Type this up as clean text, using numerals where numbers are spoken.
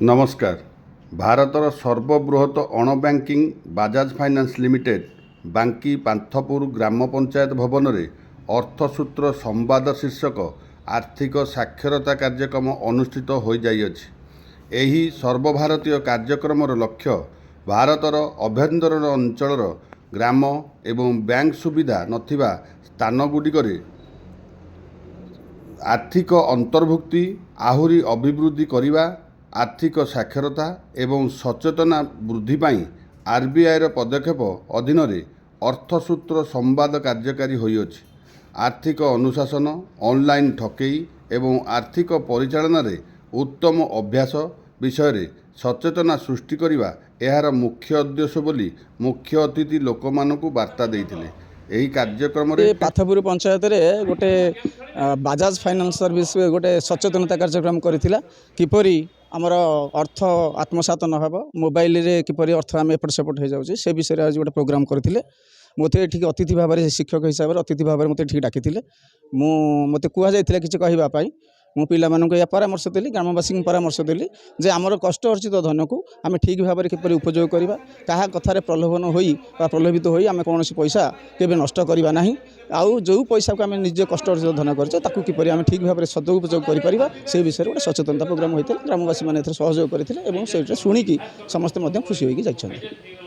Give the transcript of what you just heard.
नमस्कार। भारतर सर्वबृहत अणब्यांकिंग Bajaj finance limited बांकी पांथपुर ग्राम पंचायत भवन में अर्थसूत्र संवाद शीर्षक आर्थिक साक्षरता कार्यक्रम अनुष्ठित हो जाइछि। एही सर्वभारतीय कार्यक्रमर लक्ष्य भारतर अभ्यंतरण अंचल ग्राम एवं बैंक सुविधा नथिबा स्थानगुड़िकरे आर्थिक अंतर्भुक्ति आहुरी अभिवृद्धि करिबा, आर्थिक साक्षरता एवं सचेतना वृद्धि पाई आरबीआई पदक्षेप अधीन अर्थसूत्र संवाद कार्यकारी होइछि। आर्थिक अनुशासन, ऑनलाइन ठकेई एवं आर्थिक परिचालन रे उत्तम अभ्यास विषय सचेतना सृष्टि करिबा एहार मुख्य उद्देश्य बोली मुख्य अतिथि लोकमानकु वार्ता देइथिले। एही कार्यक्रम रे पाथपुर पंचायत रे गोटे बजाज फाइनान्स सर्विस गोटे सचेतनता कार्यक्रम करथिला किपरि आमर अर्थ आत्मसात न हो मोबाइल रे किपरि अर्थ आम एपट सेपट हो जाऊँ से विषय आज गोटे प्रोग्राम करथिले। मते ठीक अतिथि भाव में शिक्षक हिसाब से अतिथि भाव में मते ठीक डाकिथिले। मते कुआ जायथिला किछि कहबा पाई मु पिला मानक या परामर्श देली, ग्रामवासी परामर्श देली जे आमर कष्ट अर्जित धन को आम ठीक भाव में किपरि उपयोग करवा, क्या कथार प्रलोभन होई बा प्रलोभित होई आम कौन पैसा केबे नष्ट करवा नहीं, आउ जो पैसा को आम निज कष्ट अर्जित धन कर किपरि आम ठीक भाव में सदुपयोग कर से विषय गोटे सचेतनता प्रोग्राम होता है। ग्रामवासी मैंने सहयोग करते शुणिकी समस्ते खुशी होगी जाइछन्ति।